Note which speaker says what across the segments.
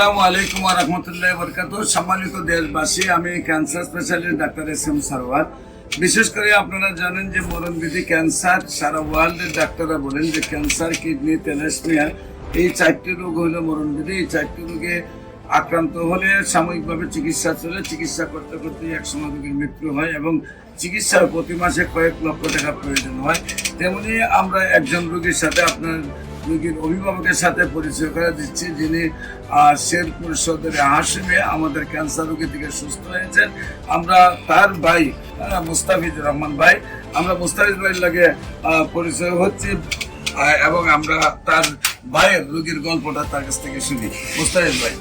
Speaker 1: আসসালামু আলাইকুম ওয়া রাহমাতুল্লাহি ওয়া বারাকাতুহু। সম্মানিত দেশবাসী, আমি cancer specialist doctor SM. Sarwar. বিশেষ করে আপনারা জানেন যে মরণবিধি ক্যান্সার, সারা ওয়ার্ল্ডের ডাক্তাররা বলেন যে ক্যান্সার, কিডনি, থ্যালাসেমিয়া এই 4টি রোগ হলো মরণবিধি। এই 4টি রোগে আক্রান্ত হলে সাময়িকভাবে চিকিৎসা চলে, চিকিৎসা করতে করতে একসময় রোগীর মৃত্যু হয় এবং চিকিৎসার প্রতি মাসে কয়েক লক্ষ টাকা প্রয়োজন হয়। তেমনি আমরা একজন রোগীর সাথে আপনার রোগীর অভিভাবকের সাথে পরিচয় করে দিচ্ছি, যিনি শেরপুর সদরে হাসিমে আমাদের ক্যান্সার রোগী থেকে সুস্থ হয়েছেন। আমরা তার ভাই মুস্তাফিজুর রহমান ভাই, আমরা মুস্তাফিজ ভাইয়ের লাগে পরিচয় হচ্ছে এবং আমরা তার ভাইয়ের রোগীর গল্পটা তার কাছ থেকে শুনি। মুস্তাফিজ ভাই,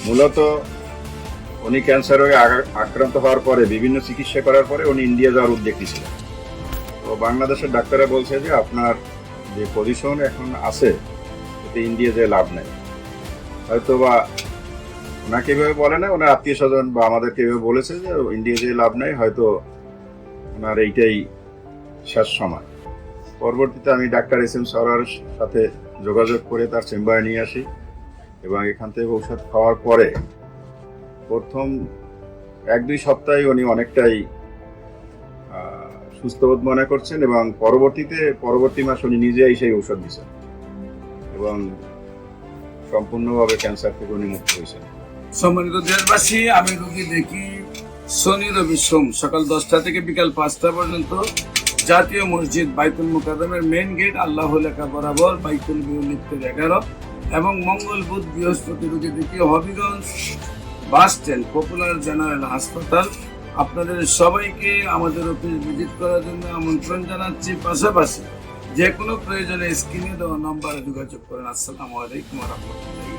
Speaker 2: মূলত উনি ক্যান্সার রোগে আক্রান্ত হওয়ার পরে বিভিন্ন চিকিৎসা করার পরে উনি ইন্ডিয়া যাওয়ার উদ্যোগ নিয়েছিলেন। তো বাংলাদেশের ডাক্তাররা বলছে যে আপনার যে পজিশন এখন আছে এতে ইন্ডিয়া যে লাভ নেই। হয়তো বা ওনাকে এভাবে বলে না, ওনার আত্মীয় স্বজন বা আমাদেরকে এভাবে বলেছে যে ইন্ডিয়া যে লাভ নেই, হয়তো ওনার এইটাই শেষ সময়। পরবর্তীতে আমি ডাক্তার এস.এম. সারওয়ারের সাথে যোগাযোগ করে তার চেম্বারে নিয়ে আসি এবং এখান থেকে ঔষধ খাওয়ার পরে প্রথম 1-2 সপ্তাহে উনি অনেকটাই সুস্থবোধ মনে করছেন এবং পরবর্তী মাস উনি নিজেই সেই ঔষধ দিচ্ছেন এবং সম্পূর্ণভাবে ক্যান্সার থেকে উনি মুক্ত হয়েছেন।
Speaker 1: সম্মানিত দেশবাসী, আমি রোগী দেখি শনি, রবি, সোম সকাল 10টা থেকে বিকাল 5টা পর্যন্ত জাতীয় মসজিদ বাইতুল মুকাররমের মেইন গেট আল্লাহ লেখা বরাবর বাইতুল বিউলিপ্তের 11 এবং মঙ্গল, বুধ, বৃহস্পতি রোগী দেখি Habiganj bus stand popular general হাসপাতাল। আপনাদের সবাইকে আমাদের অফিস ভিজিট করার জন্য আমন্ত্রণ জানাচ্ছি। পাশাপাশি যে কোনো প্রয়োজনে স্ক্রিনে দেওয়া নম্বরে যোগাযোগ করেন। আসসালামু আলাইকুম ওয়া রাহমাতুল্লাহ।